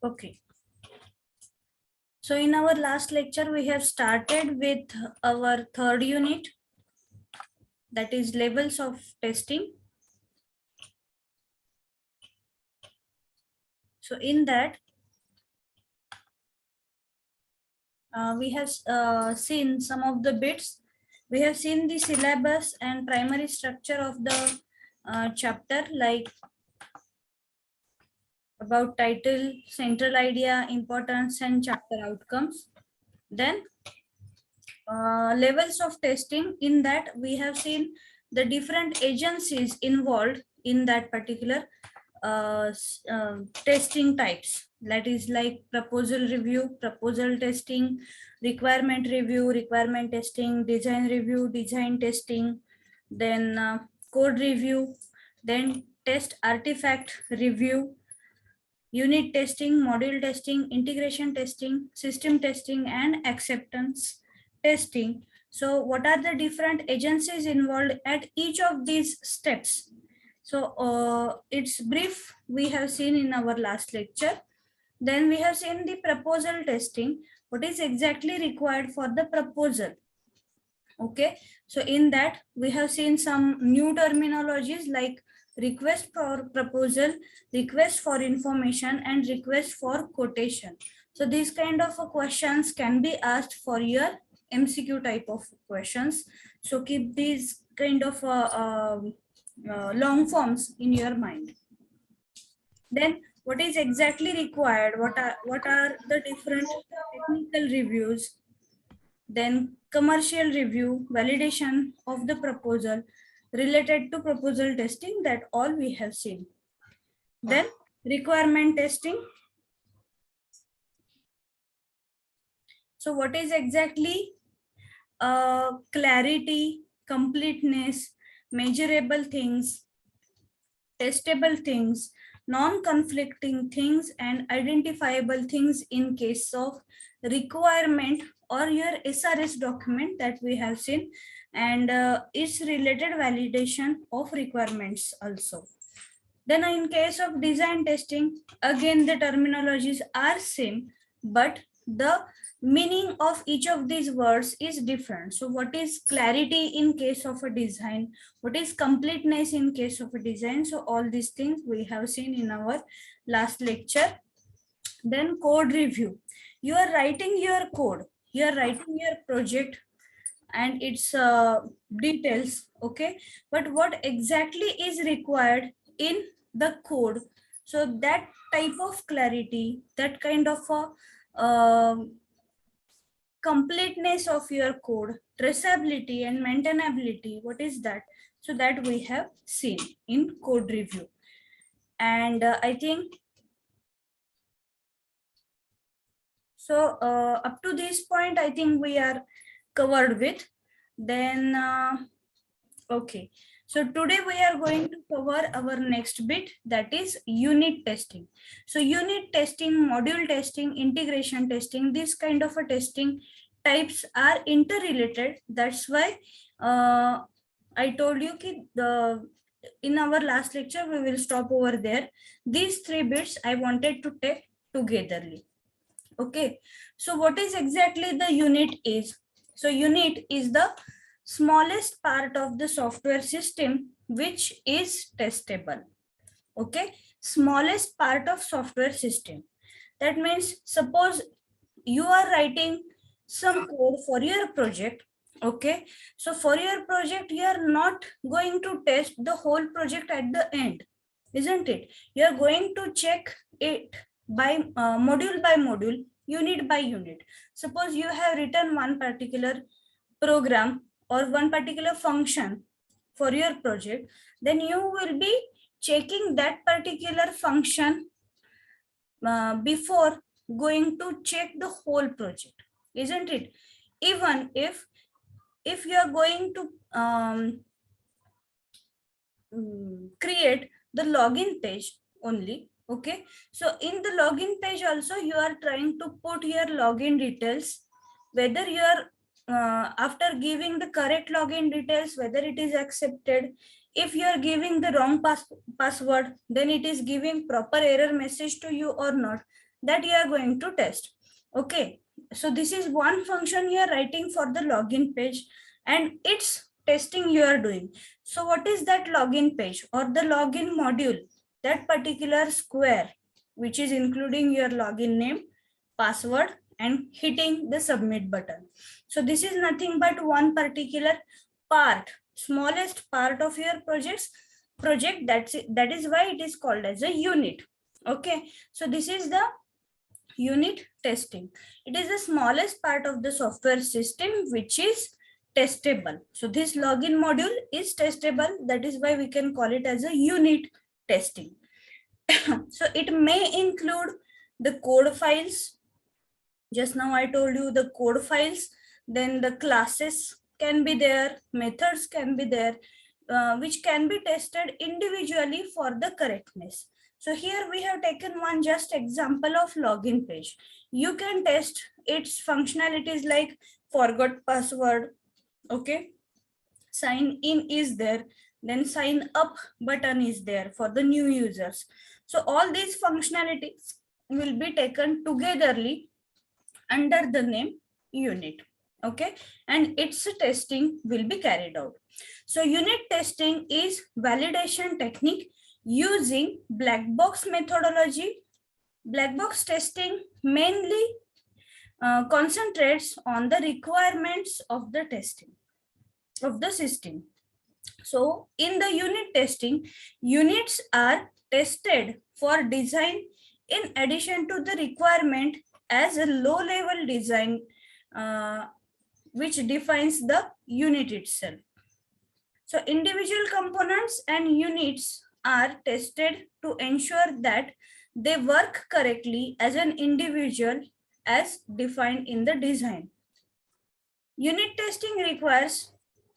Okay. So in our last lecture, we have started with our third unit, that is levels of testing. So in that, we have seen some of the bits. We have seen the syllabus and primary structure of the chapter, like about title, central idea, importance, and chapter outcomes. Then levels of testing. In that, we have seen the different agencies involved in that particular testing types, that is like proposal review, proposal testing, requirement review, requirement testing, design review, design testing, then code review, then test artifact review, unit testing, module testing, integration testing, system testing, and acceptance testing. So what are the different agencies involved at each of these steps? So it's brief, we have seen in our last lecture. Then we have seen the proposal testing, what is exactly required for the proposal. Okay, so in that we have seen some new terminologies like request for proposal, request for information, and request for quotation. So these kind of questions can be asked for your MCQ type of questions. So keep these kind of long forms in your mind. Then what is exactly required? What are the different technical reviews? Then commercial review, validation of the proposal related to proposal testing, that all we have seen. Then requirement testing. So what is exactly clarity, completeness, measurable things, testable things, non-conflicting things, and identifiable things in case of requirement or your SRS document that we have seen, and its related validation of requirements also. Then in case of design testing, again the terminologies are same, but the meaning of each of these words is different. So what is clarity in case of a design? What is completeness in case of a design? So all these things we have seen in our last lecture. Then code review. You are writing your code. You are writing your project and its details, okay, but what exactly is required in the code? So that type of clarity, that kind of a completeness of your code, traceability and maintainability, what is that? So that we have seen in code review. And I think so up to this point I think we are covered with. Then okay, so today we are going to cover our next bit, that is unit testing. So unit testing, module testing, integration testing, this kind of a testing types are interrelated. That's why I told you that in our last lecture we will stop over there. These three bits I wanted to take togetherly. Okay, so what is exactly the unit is? So unit is the smallest part of the software system which is testable. Okay, smallest part of software system. That means suppose you are writing some code for your project. Okay, so for your project you are not going to test the whole project at the end, isn't it? You are going to check it by module, unit by unit. Suppose you have written one particular program or one particular function for your project, then you will be checking that particular function before going to check the whole project, isn't it? Even if you are going to create the login page only, okay, so in the login page also you are trying to put your login details, whether you are after giving the correct login details, whether it is accepted. If you are giving the wrong password, then it is giving proper error message to you or not. that you are going to test. Okay, so this is one function you are writing for the login page, and it's testing you are doing. So what is that login page or the login module? That particular square which is including your login name, password, and hitting the submit button. So this is nothing but one particular part, smallest part of your project. That is why it is called as a unit. Okay, so this is the unit testing. It is the smallest part of the software system which is testable. So this login module is testable. That is why we can call it as a unit testing. So it may include the code files. Just now I told you the code files. Then the classes can be there, methods can be there, which can be tested individually for the correctness. So here we have taken one just example of login page. You can test its functionalities like forgot password. Okay, sign in is there, then sign up button is there for the new users. So all these functionalities will be taken togetherly under the name unit. Okay, and its testing will be carried out. So unit testing is validation technique using black box methodology. Black box testing mainly concentrates on the requirements of the testing of the system. So in the unit testing, units are tested for design in addition to the requirement as a low-level design which defines the unit itself. So individual components and units are tested to ensure that they work correctly as an individual as defined in the design. Unit testing requires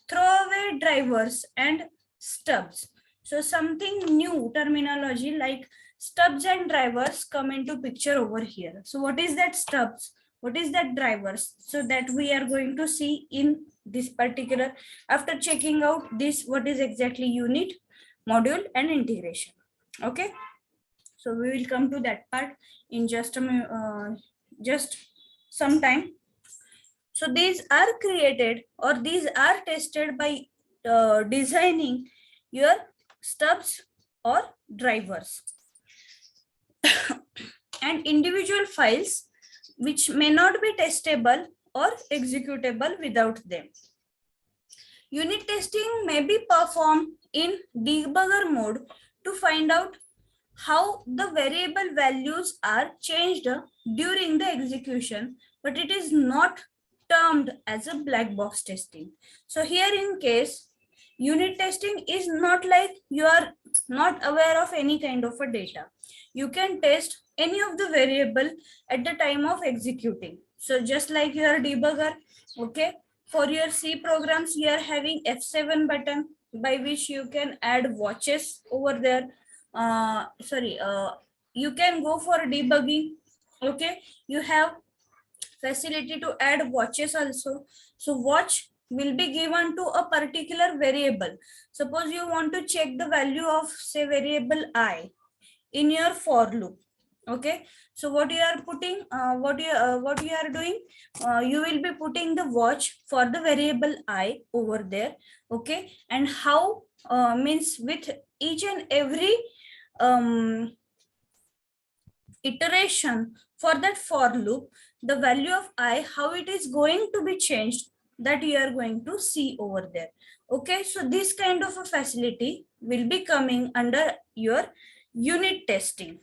throwaway drivers and stubs. So something new terminology like stubs and drivers come into picture over here. So what is that stubs? What is that drivers? So that we are going to see in this particular, after checking out this, what is exactly unit, module, and integration. Okay. So we will come to that part in just some time. So these are created or these are tested by designing your stubs or drivers and individual files which may not be testable or executable without them. Unit testing may be performed in debugger mode to find out how the variable values are changed during the execution, but it is not termed as a black box testing. So here in case, unit testing is not like you are not aware of any kind of a data. You can test any of the variable at the time of executing. So just like your debugger, okay, for your C programs, you are having F7 button by which you can add watches over there. You can go for debugging. Okay, you have facility to add watches also. So watch will be given to a particular variable. Suppose you want to check the value of say variable I in your for loop. Okay, so what you are putting, what you are doing, you will be putting the watch for the variable I over there. Okay, and how means with each and every iteration for that for loop, the value of I, how it is going to be changed, that you are going to see over there. Okay, so this kind of a facility will be coming under your unit testing.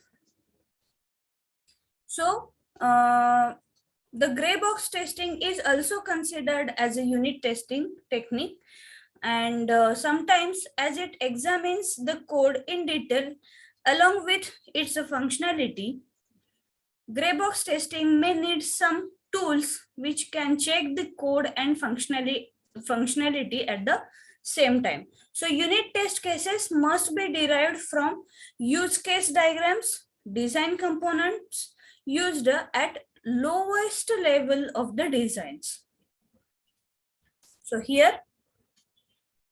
So the gray box testing is also considered as a unit testing technique, and sometimes as it examines the code in detail along with its functionality. Gray box testing may need some tools which can check the code and functionality at the same time. So unit test cases must be derived from use case diagrams, design components used at lowest level of the designs. So here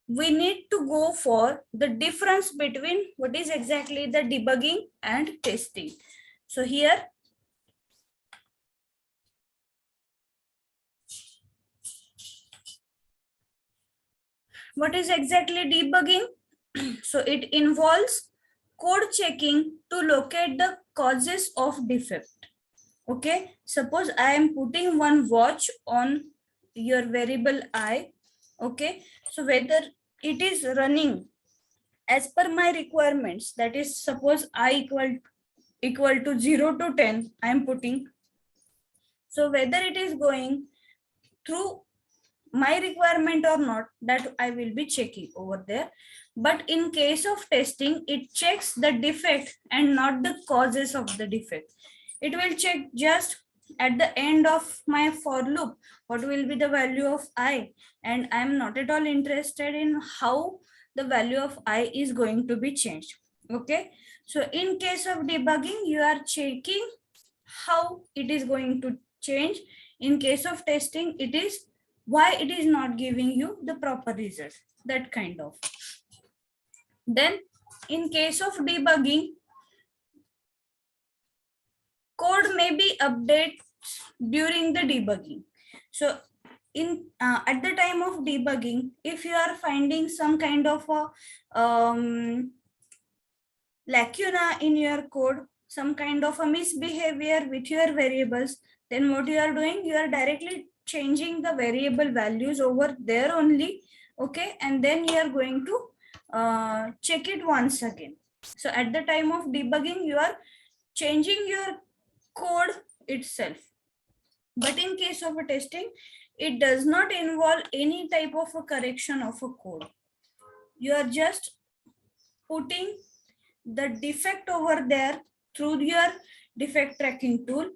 we need to go for the difference between what is exactly the debugging and testing. So here What is exactly debugging? So it involves code checking to locate the causes of defect. Okay, suppose I am putting one watch on your variable I. Okay, so whether it is running as per my requirements, that is, suppose I equal to 0 to 10 I am putting. So whether it is going through my requirement or not, that I will be checking over there. But in case of testing, it checks the defect and not the causes of the defect. It will check just at the end of my for loop what will be the value of I, and I am not at all interested in how the value of I is going to be changed. Okay, so in case of debugging, you are checking how it is going to change. In case of testing, it is why it is not giving you the proper result, that kind of. Then in case of debugging, code may be updated during the debugging. So in at the time of debugging, if you are finding some kind of a lacuna in your code, some kind of a misbehavior with your variables, then what you are doing, you are directly changing the variable values over there only. Okay, and then you are going to check it once again. So at the time of debugging, you are changing your code itself. But in case of a testing, it does not involve any type of a correction of a code. You are just putting the defect over there through your defect tracking tool,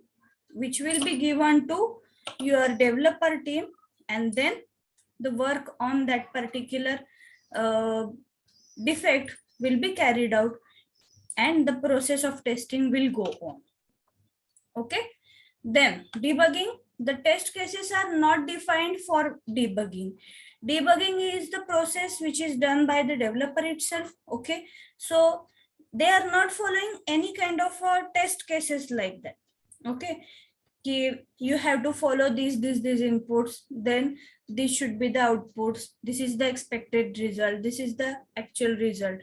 which will be given to your developer team, and then the work on that particular defect will be carried out and the process of testing will go on. Okay, then debugging, the test cases are not defined for debugging. Debugging is the process which is done by the developer itself. Okay, so they are not following any kind of test cases like that. Okay, you have to follow these inputs, then this should be the outputs, this is the expected result, this is the actual result.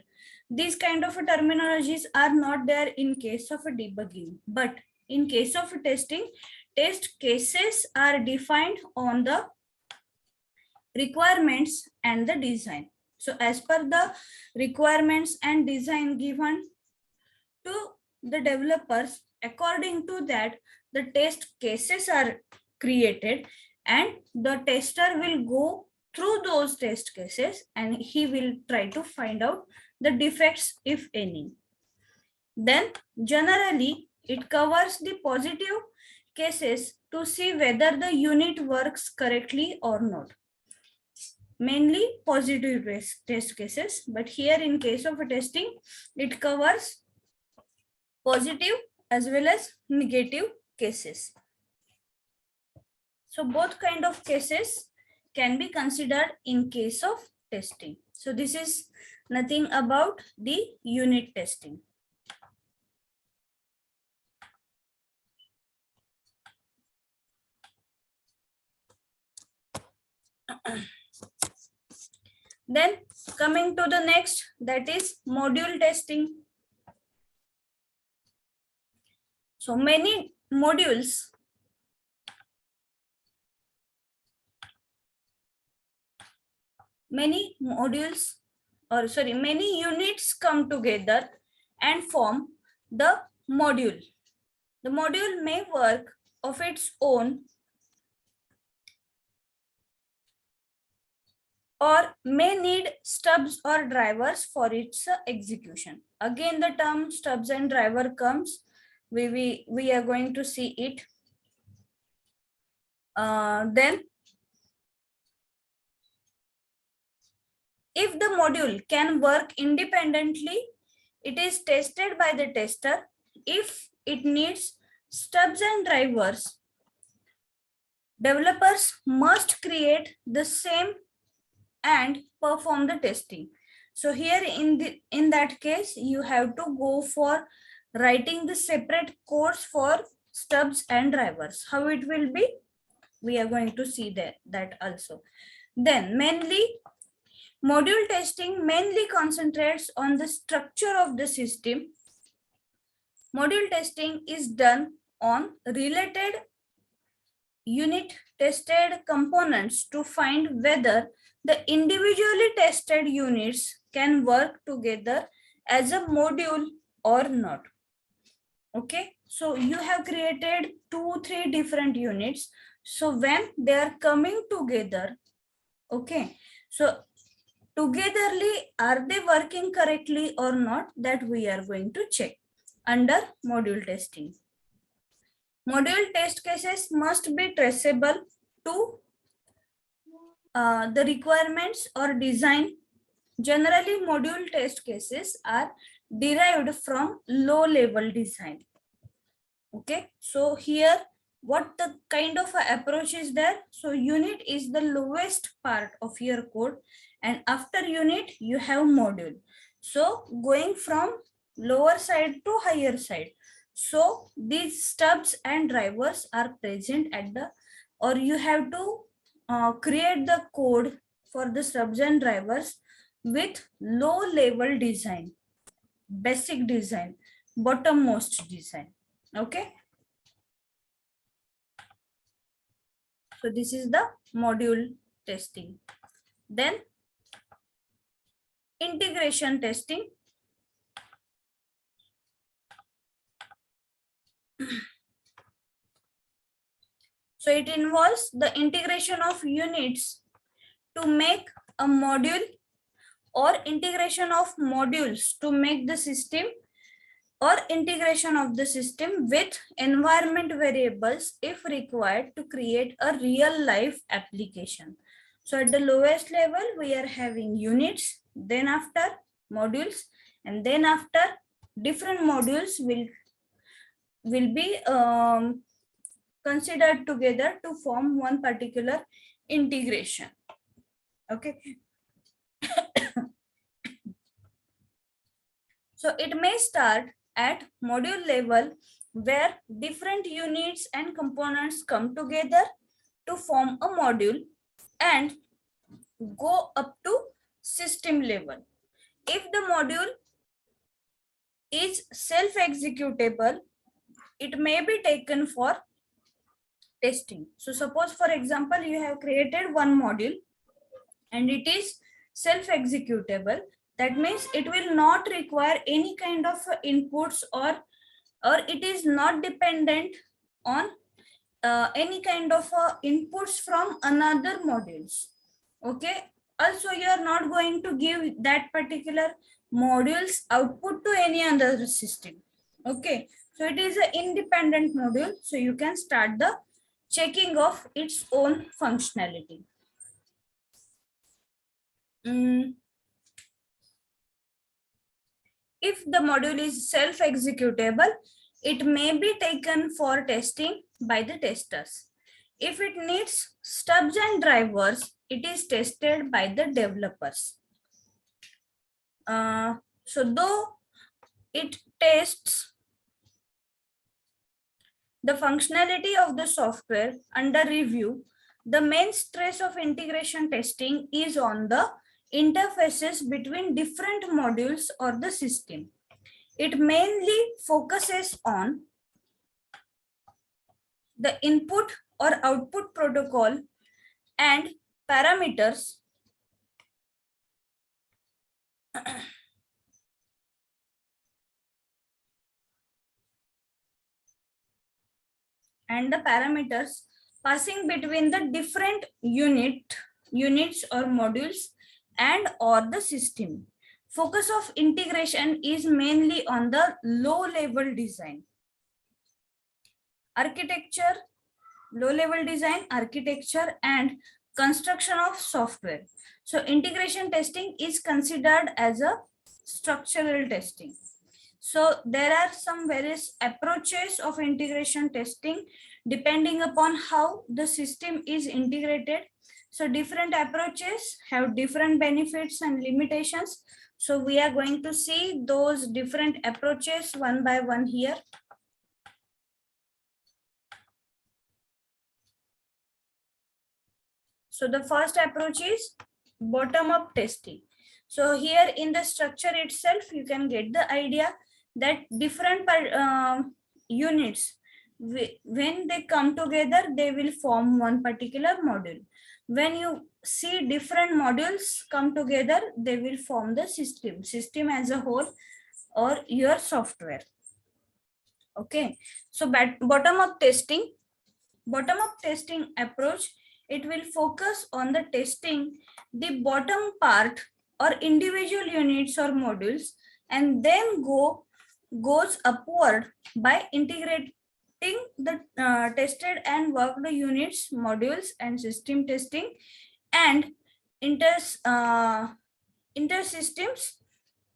These kind of terminologies are not there in case of a debugging, but in case of testing, test cases are defined on the requirements and the design. So as per the requirements and design given to the developers, according to that, the test cases are created and the tester will go through those test cases and he will try to find out the defects, if any. Then generally it covers the positive cases to see whether the unit works correctly or not. Mainly positive test cases, but here in case of a testing, it covers positive as well as negative cases. So both kind of cases can be considered in case of testing. So this is nothing about the unit testing. Then coming to the next, that is module testing. So many modules many units come together and form the module. The module may work of its own or may need stubs or drivers for its execution. Again, the term stubs and driver comes. We are going to see it. Then if the module can work independently, it is tested by the tester. If it needs stubs and drivers, developers must create the same and perform the testing. So here in that case, you have to go for writing the separate codes for stubs and drivers. How it will be, we are going to see that also. Then mainly Module testing mainly concentrates on the structure of the system. Module testing is done on related unit tested components to find whether the individually tested units can work together as a module or not. Okay, so you have created 2-3 different units. So when they are coming together, okay, so togetherly, are they working correctly or not? That we are going to check under module testing. Module test cases must be traceable to the requirements or design. Generally, module test cases are derived from low level design. Okay, so here what the kind of approach is there? So unit is the lowest part of your code, and after unit you have module. So going from lower side to higher side. So these stubs and drivers are present at the, or you have to create the code for the stubs and drivers with low level design, basic design, bottommost design. Okay, so this is the module testing. Then integration testing. So it involves the integration of units to make a module, or integration of modules to make the system, or integration of the system with environment variables if required to create a real life application. So at the lowest level, we are having units, then after modules, and then after different modules will be considered together to form one particular integration. Okay. So it may start at module level where different units and components come together to form a module, and go up to system level. If the module is self-executable, it may be taken for testing. So suppose, for example, you have created one module and it is self-executable. That means it will not require any kind of inputs, or it is not dependent on any kind of inputs from another modules. Okay, also you are not going to give that particular modules output to any other system. Okay, so it is an independent module, so you can start the checking of its own functionality. If the module is self-executable, it may be taken for testing by the testers. If it needs stubs and drivers, it is tested by the developers. So though it tests the functionality of the software under review, the main stress of integration testing is on the interfaces between different modules or the system. It mainly focuses on the input or output protocol and parameters passing between the different units or modules and or the system. Focus of integration is mainly on the low level design. Architecture, low level design, architecture, and construction of software. So integration testing is considered as a structural testing. So there are some various approaches of integration testing depending upon how the system is integrated. So different approaches have different benefits and limitations. So we are going to see those different approaches one by one here. So the first approach is bottom up testing. So here in the structure itself, you can get the idea that different units, when they come together, they will form one particular module. When you see different modules come together, they will form the system as a whole, or your software. Okay, so bottom up testing approach, it will focus on the testing the bottom part or individual units or modules, and then goes upward by integrating the tested and worked units, modules, and system testing, and intersystems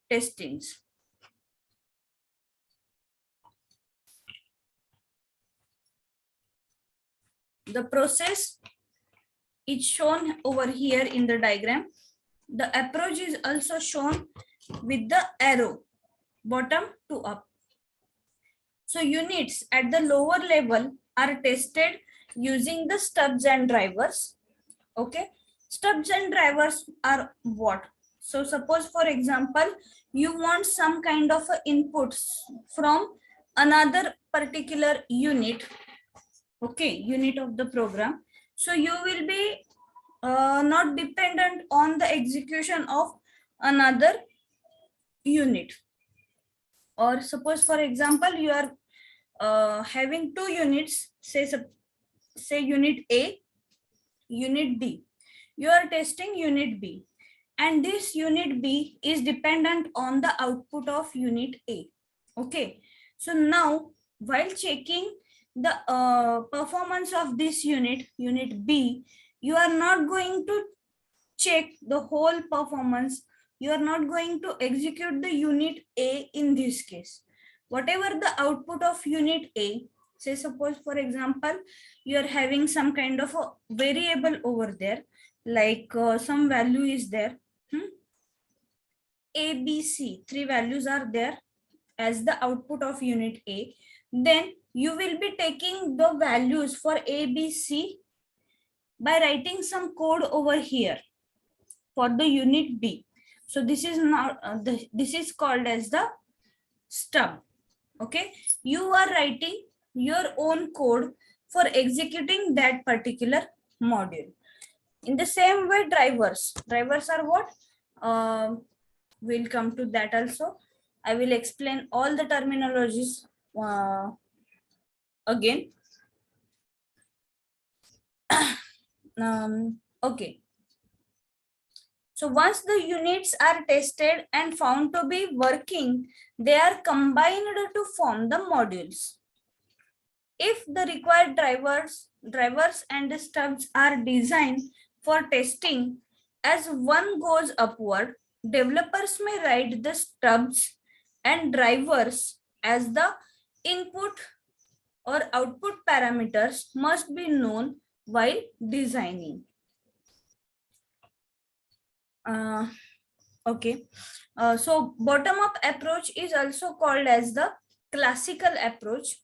testings. The process is shown over here in the diagram. The approach is also shown with the arrow, bottom to up. So units at the lower level are tested using the stubs and drivers. Okay, stubs and drivers are what? So suppose, for example, you want some kind of inputs from another particular unit, okay, unit of the program. So you will be not dependent on the execution of another unit. Or suppose, for example, you are having two units, say unit A, unit B. You are testing unit B, and this unit B is dependent on the output of unit A. Okay, so now while checking the performance of this unit B, you are not going to check the whole performance. You are not going to execute the unit A in this case. Whatever the output of unit A, say suppose, for example, you are having some kind of a variable over there, like some value is there, A, B, C, three values are there as the output of unit A. Then you will be taking the values for A, B, C by writing some code over here for the unit B. So this is not this is called as the stub. Okay, you are writing your own code for executing that particular module. In the same way, drivers are what? We'll come to that also. I will explain all the terminologies again. Okay. So once the units are tested and found to be working, they are combined to form the modules. If the required drivers and stubs are designed for testing, as one goes upward, developers may write the stubs and drivers as the input or output parameters must be known while designing. Okay, so bottom-up approach is also called as the classical approach.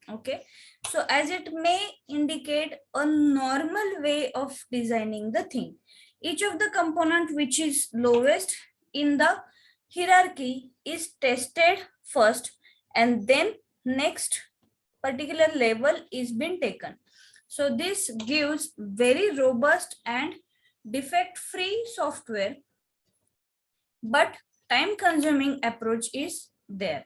Okay, so as it may indicate a normal way of designing the thing. Each of the component which is lowest in the hierarchy is tested first, and then next particular level is been taken. So this gives very robust and defect-free software, but time-consuming approach is there.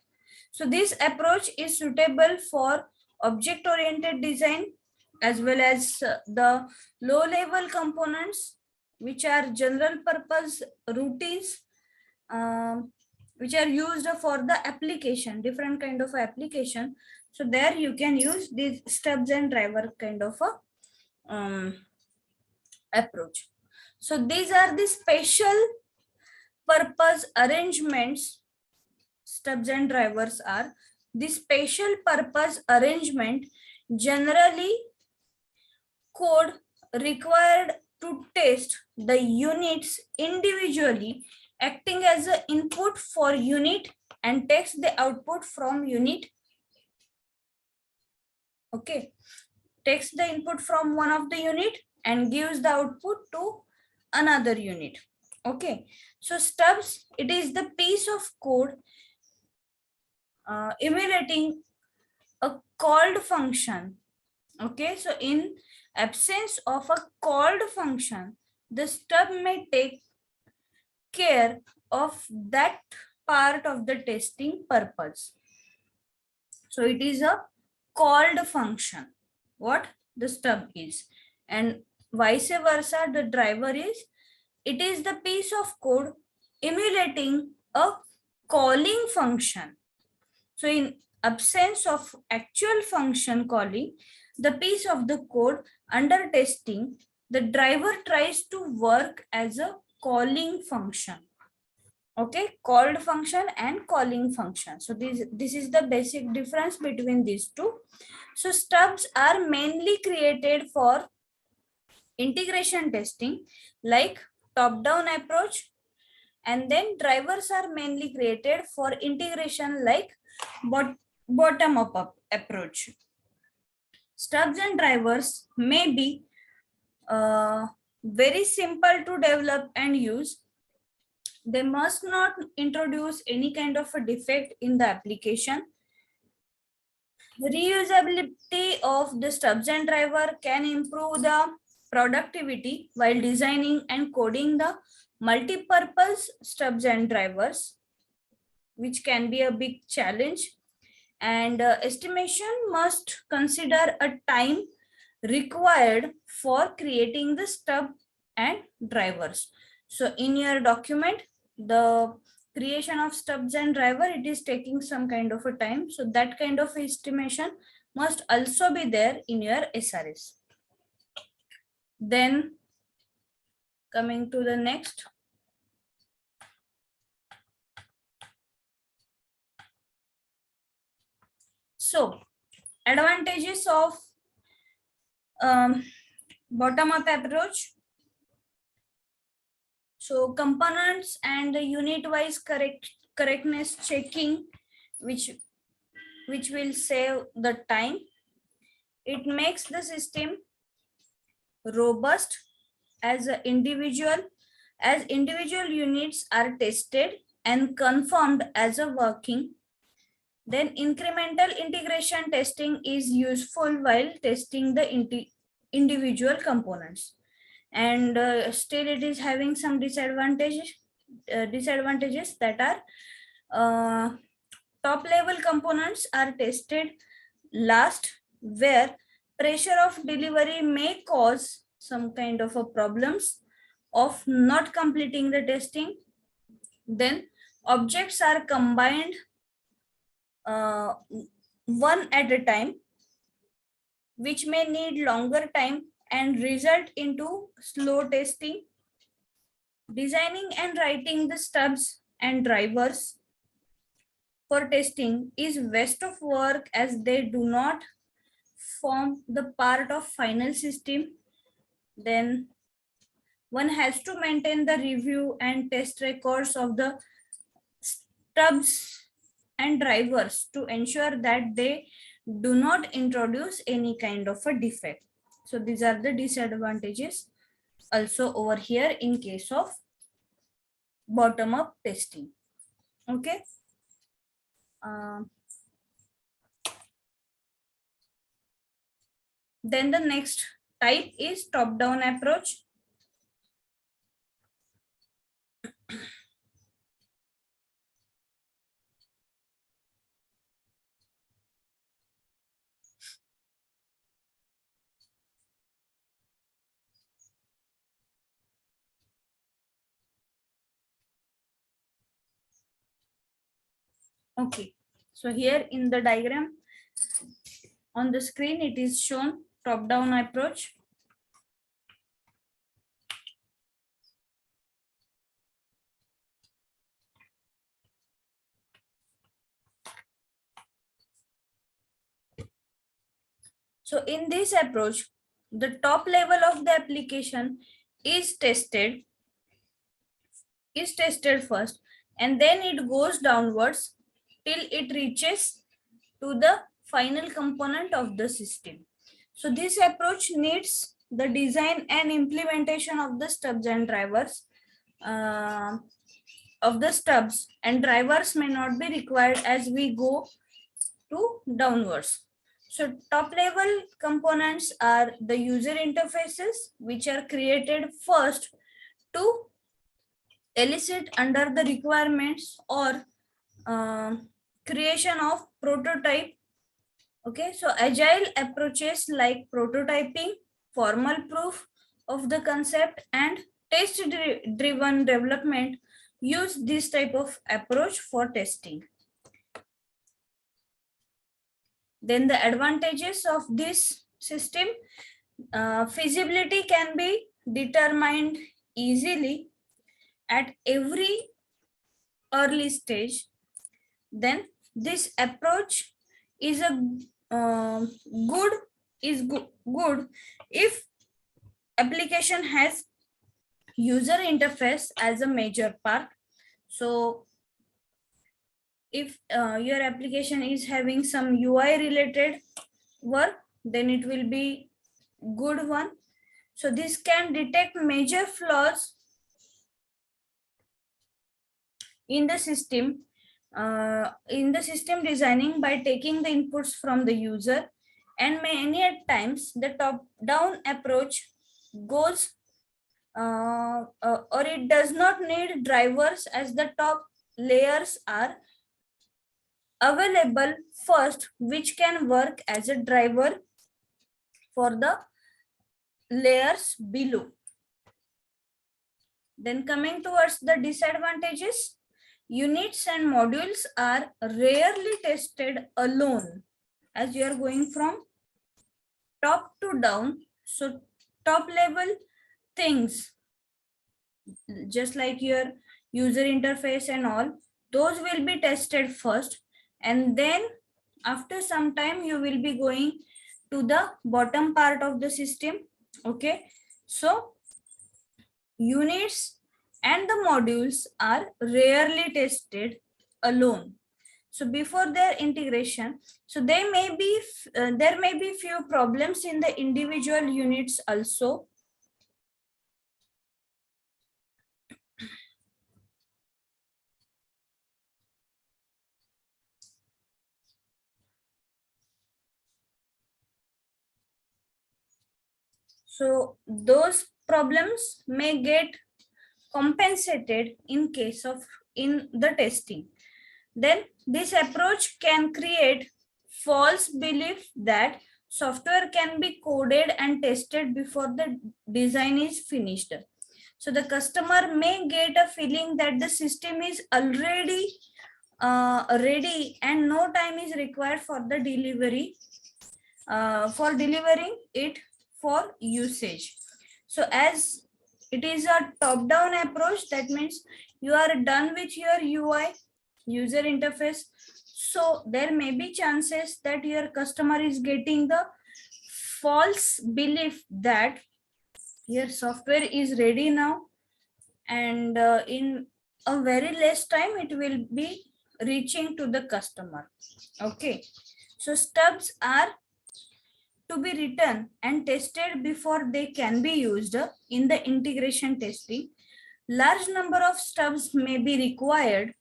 So this approach is suitable for object-oriented design as well as the low-level components, which are general purpose routines, which are used for the application, different kind of application. So there you can use these stubs and driver kind of a approach. So these are the special purpose arrangements. Stubs and drivers are the special purpose arrangement, generally code required to test the units individually, acting as an input for unit and takes the output from unit. Okay, takes the input from one of the unit and gives the output to another unit. Okay, so stubs, it is the piece of code emulating a called function. Okay, so in absence of a called function, the stub may take care of that part of the testing purpose. So it is a called function, what the stub is, and vice versa, the driver is, it is the piece of code emulating a calling function. So in absence of actual function calling, the piece of the code under testing, the driver tries to work as a calling function. Okay, called function and calling function. So this is the basic difference between these two. So stubs are mainly created for integration testing, like top-down approach, and then drivers are mainly created for integration, like bottom-up approach. Stubs and drivers may be very simple to develop and use. They must not introduce any kind of a defect in the application. Reusability of the stubs and driver can improve the productivity while designing and coding the multi-purpose stubs and drivers, which can be a big challenge. And estimation must consider a time required for creating the stub and drivers. So in your document, the creation of stubs and driver, it is taking some kind of a time. So that kind of estimation must also be there in your SRS. Then coming to the next. So advantages of bottom-up approach. So components and unit-wise correctness checking, which will save the time. It makes the system robust as individual units are tested and confirmed as a working. Then incremental integration testing is useful while testing the individual components. And still it is having some disadvantages that are top level components are tested last, where pressure of delivery may cause some kind of a problems of not completing the testing. Then objects are combined one at a time, which may need longer time and result into slow testing. Designing and writing the stubs and drivers for testing is waste of work, as they do not form the part of final system. Then one has to maintain the review and test records of the stubs and drivers to ensure that they do not introduce any kind of a defect. So these are the disadvantages also over here in case of bottom-up testing. Okay. Then the next type is top-down approach. Okay, so here in the diagram on the screen, it is shown top-down approach. So in this approach, the top level of the application is tested first, and then it goes downwards till it reaches to the final component of the system. So this approach needs the design and implementation of the stubs and drivers of the stubs and drivers may not be required as we go to downwards. So top level components are the user interfaces, which are created first to elicit under the requirements or creation of prototype. Okay, so agile approaches like prototyping, formal proof of the concept, and test driven development use this type of approach for testing. Then the advantages of this system, feasibility can be determined easily at every early stage. Then this approach is a good if application has user interface as a major part. So if your application is having some UI related work, then it will be good one. So this can detect major flaws in the system designing by taking the inputs from the user, and many at times the top down approach goes or it does not need drivers as the top layers are available first, which can work as a driver for the layers below. Then coming towards the disadvantages, units and modules are rarely tested alone as you are going from top to down. So top level things, just like your user interface and all, those will be tested first, and then after some time you will be going to the bottom part of the system. Okay, so units and the modules are rarely tested alone. So before their integration, so there may be few problems in the individual units also. So those problems may get compensated in case of in the testing. Then this approach can create false belief that software can be coded and tested before the design is finished. So the customer may get a feeling that the system is already ready and no time is required for the delivery, for delivering it for usage. So as it is a top-down approach, that means you are done with your UI, user interface. So there may be chances that your customer is getting the false belief that your software is ready now, and in a very less time it will be reaching to the customer. Okay, so stubs are to be written and tested before they can be used in the integration testing. Large number of stubs may be required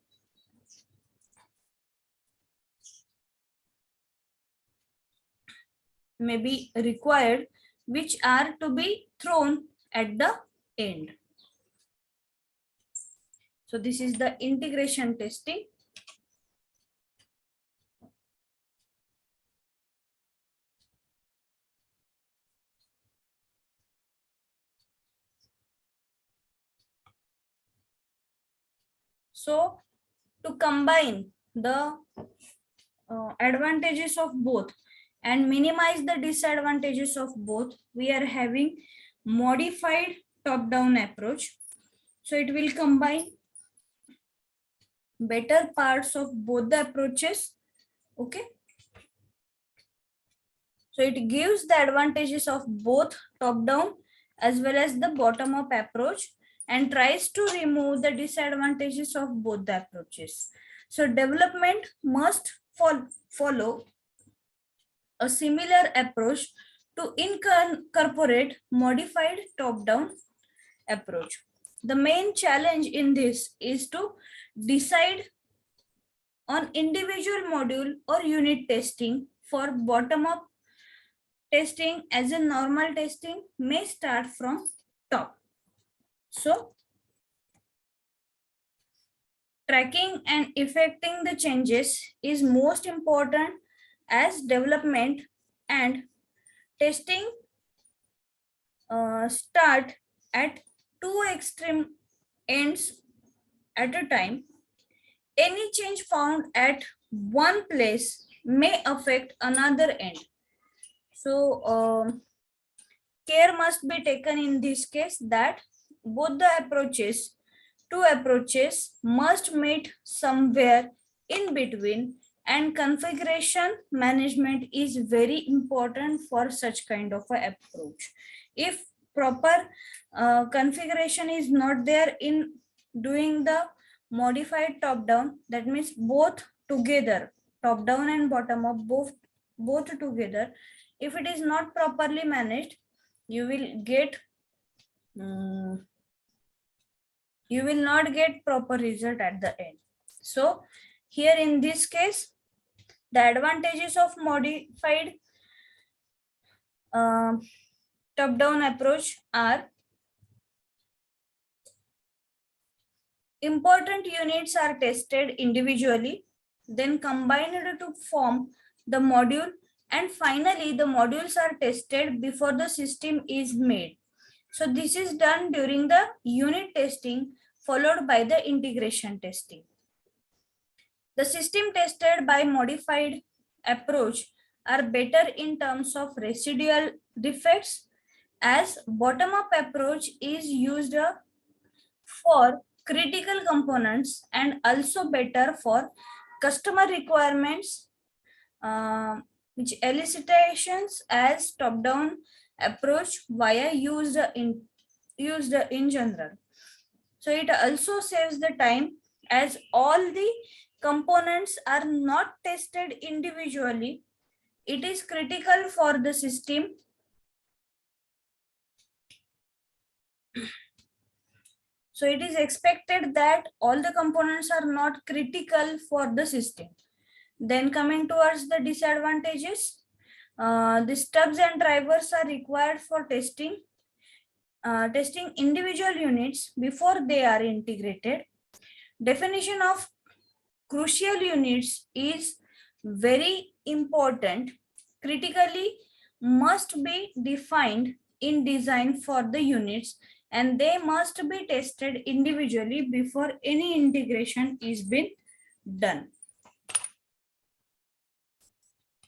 which are to be thrown at the end. So this is the integration testing. So to combine the advantages of both and minimize the disadvantages of both, we are having modified top-down approach. So it will combine better parts of both the approaches. Okay, so it gives the advantages of both top-down as well as the bottom-up approach and tries to remove the disadvantages of both the approaches. So development must follow a similar approach to incorporate modified top-down approach. The main challenge in this is to decide on individual module or unit testing. For bottom-up testing, as a normal testing may start from top. So tracking and effecting the changes is most important, as development and testing start at two extreme ends at a time. Any change found at one place may affect another end. So care must be taken in this case that both the two approaches must meet somewhere in between, and configuration management is very important for such kind of a approach. If proper configuration is not there in doing the modified top down, that means both together, top down and bottom up, both together, if it is not properly managed, you will get you will not get proper result at the end. So here in this case, the advantages of modified top-down approach are: important units are tested individually, then combined to form the module, and finally the modules are tested before the system is made. So this is done during the unit testing, followed by the integration testing. The system tested by modified approach are better in terms of residual defects, as bottom-up approach is used for critical components and also better for customer requirements, which elicitations, as top-down approach via used in general. So it also saves the time, as all the components are not tested individually. It is critical for the system. So it is expected that all the components are not critical for the system. Then coming towards the disadvantages, the stubs and drivers are required for testing individual units before they are integrated. Definition of crucial units is very important. Critically must be defined in design for the units, and they must be tested individually before any integration is been done.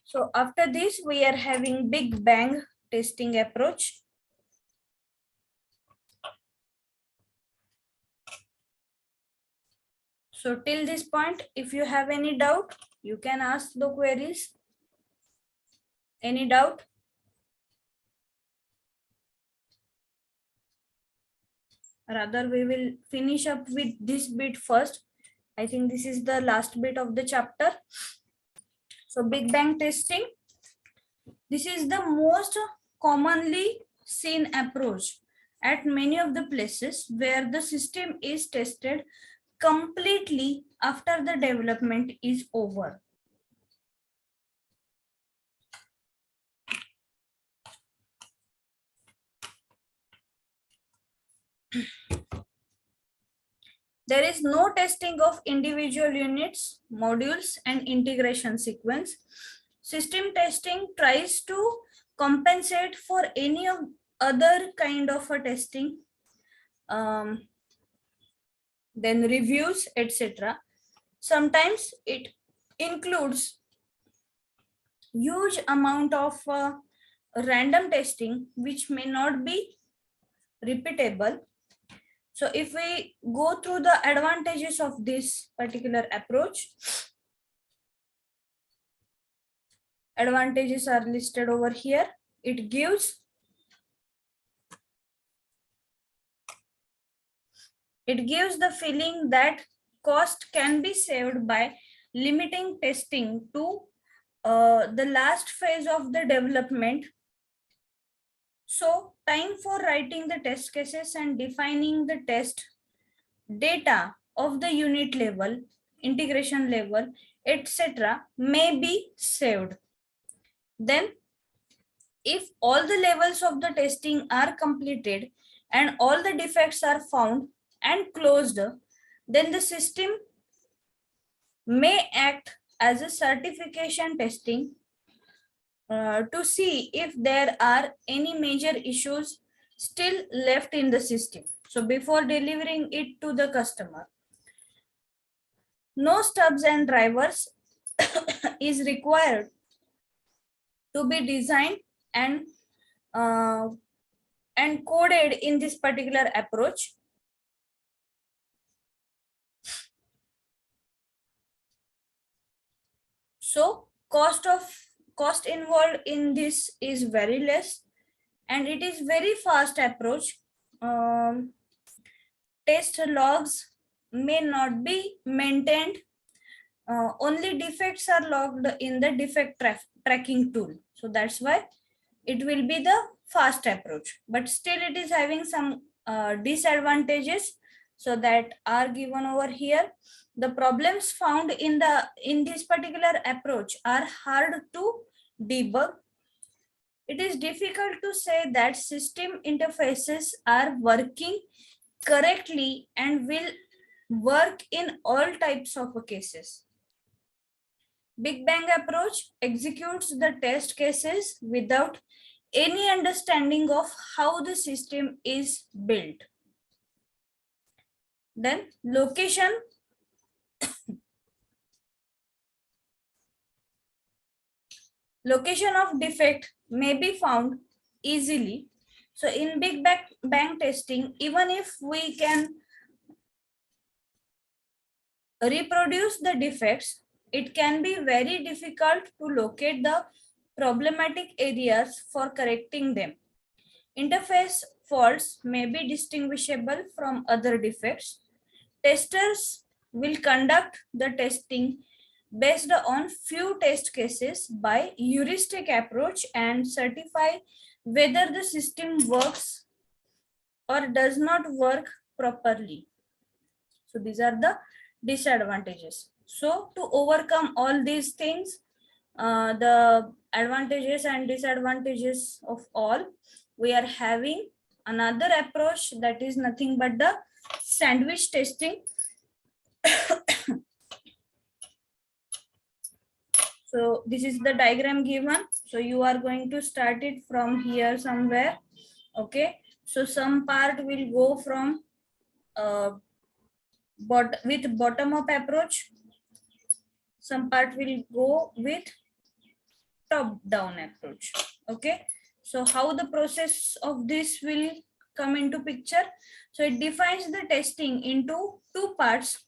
So after this, we are having Big Bang testing approach. So till this point, if you have any doubt, you can ask the queries. Any doubt? Rather, we will finish up with this bit first. I think this is the last bit of the chapter. So Big Bang testing. This is the most commonly seen approach at many of the places where the system is tested completely after the development is over. There is no testing of individual units, modules, and integration sequence. System testing tries to compensate for any of other kind of a testing, then reviews, etc. Sometimes it includes huge amount of random testing, which may not be repeatable. So if we go through the advantages of this particular approach, advantages are listed over here. It gives the feeling that cost can be saved by limiting testing to the last phase of the development, So time for writing the test cases and defining the test data of the unit level, integration level, etc. may be saved. Then if all the levels of the testing are completed and all the defects are found and closed, then the system may act as a certification testing to see if there are any major issues still left in the system. So before delivering it to the customer, no stubs and drivers is required to be designed uh, and coded in this particular approach. So cost involved in this is very less and it is very fast approach. Test logs may not be maintained. Only defects are logged in the defect tracking tool. So that's why it will be the fast approach, but still it is having some disadvantages, so that are given over here. The problems found in this particular approach are hard to debug. It is difficult to say that system interfaces are working correctly and will work in all types of cases. Big Bang approach executes the test cases without any understanding of how the system is built. Then location of defect may be found easily. So in Big Bang testing, even if we can reproduce the defects, it can be very difficult to locate the problematic areas for correcting them. Interface faults may be distinguishable from other defects. Testers will conduct the testing based on few test cases by heuristic approach and certify whether the system works or does not work properly. So these are the disadvantages. So to overcome all these things, the advantages and disadvantages of all, we are having another approach that is nothing but the sandwich testing. So this is the diagram given. So you are going to start it from here somewhere. Okay. So some part will go from with bottom up approach. Some part will go with top down approach. Okay. So how the process of this will come into picture? So it defines the testing into two parts.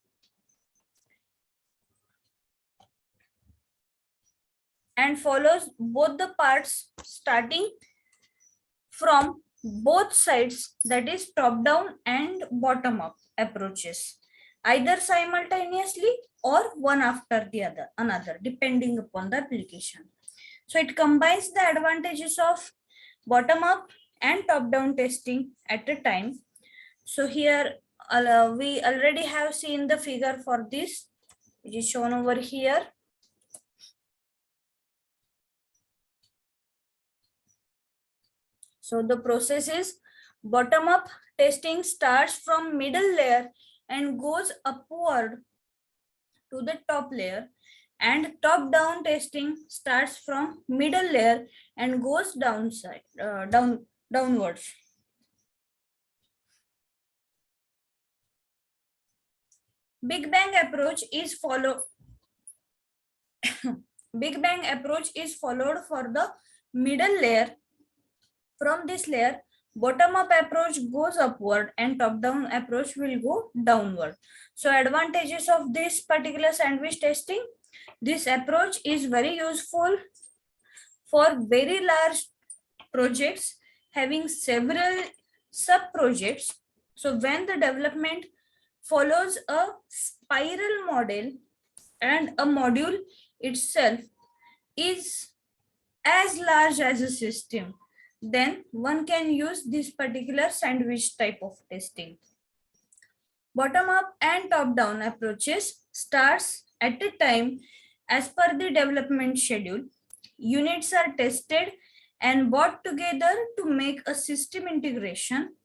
And follows both the parts starting from both sides, that is top down and bottom up approaches, either simultaneously or one after the another, depending upon the application. So it combines the advantages of bottom up and top down testing at a time. So here we already have seen the figure for this, which is shown over here. So the process is bottom up testing starts from middle layer and goes upward to the top layer, and top down testing starts from middle layer and goes downwards. Big Bang approach is followed Big Bang approach is followed for the middle layer. From this layer, bottom up approach goes upward and top down approach will go downward. So advantages of this particular sandwich testing: this approach is very useful for very large projects having several sub projects. So when the development follows a spiral model and a module itself is as large as a system, then one can use this particular sandwich type of testing. Bottom up and top down approaches starts at a time as per the development schedule. Units are tested and brought together to make a system integration,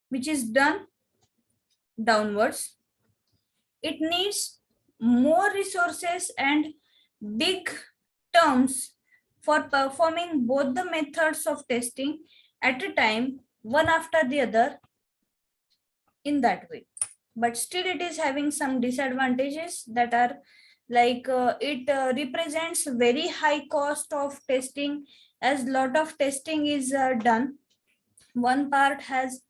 which is done downwards. It needs more resources and big terms for performing both the methods of testing at a time, one after the other, in that way. But still it is having some disadvantages that are like it represents very high cost of testing, as lot of testing is done. One part has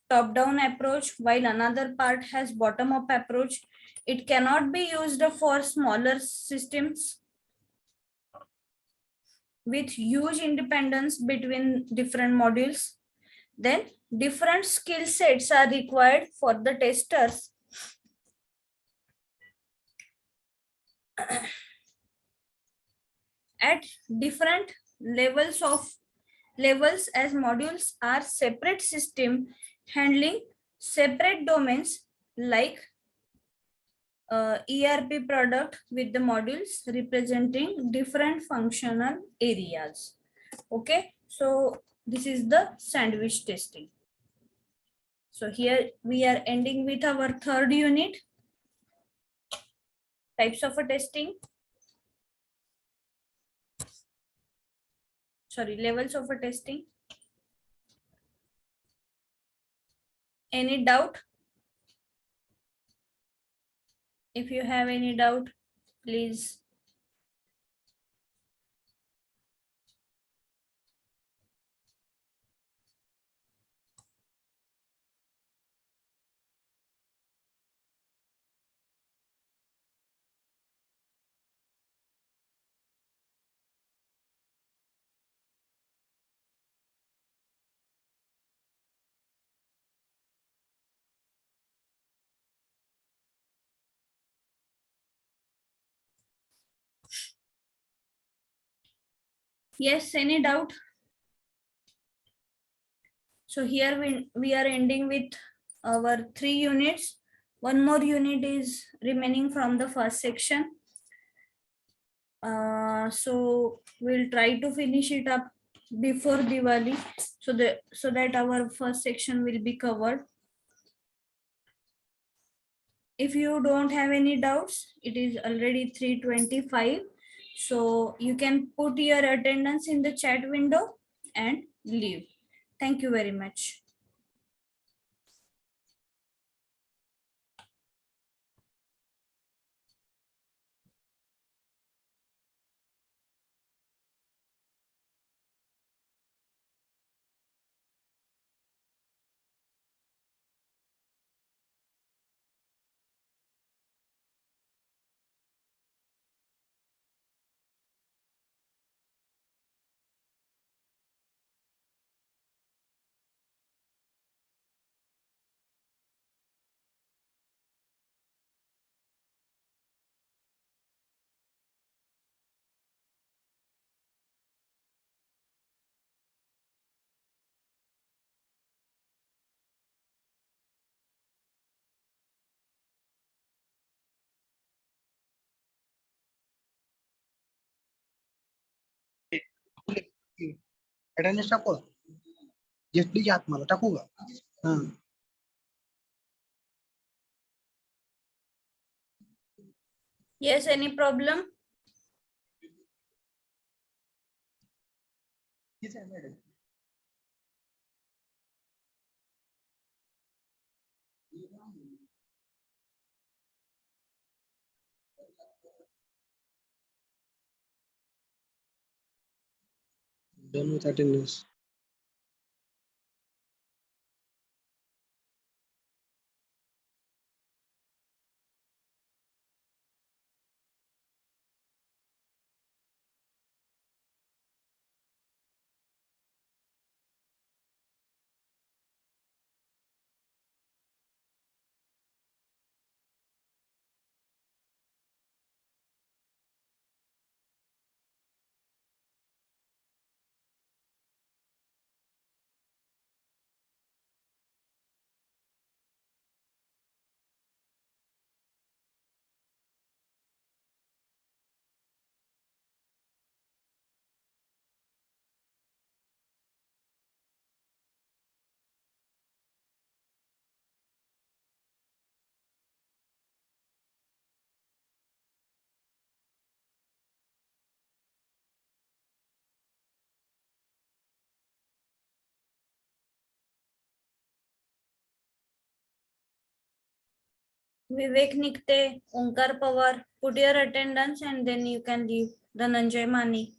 top down approach while another part has bottom up approach. It cannot be used for smaller systems with huge independence between different modules. Then different skill sets are required for the testers. At different levels, as modules are separate system handling separate domains, like ERP product with the modules representing different functional areas. Okay, so this is the sandwich testing. So here we are ending with our third unit, types of a testing. Sorry, levels of a testing. Any doubt? If you have any doubt, please. Yes, any doubt? So here we are ending with our 3 units. One more unit is remaining from the first section. So we'll try to finish it up before Diwali, so that our first section will be covered. If you don't have any doubts, it is already 3:25. So you can put your attendance in the chat window and leave. Thank you very much. Attendance टाकू जेटली आत मला टाकू का? हां. Yes, any problem? किती आहे madam? Done with attendance. Vivek Nikte, Onkar Pawar, put your attendance and then you can leave. Dhananjay Mani.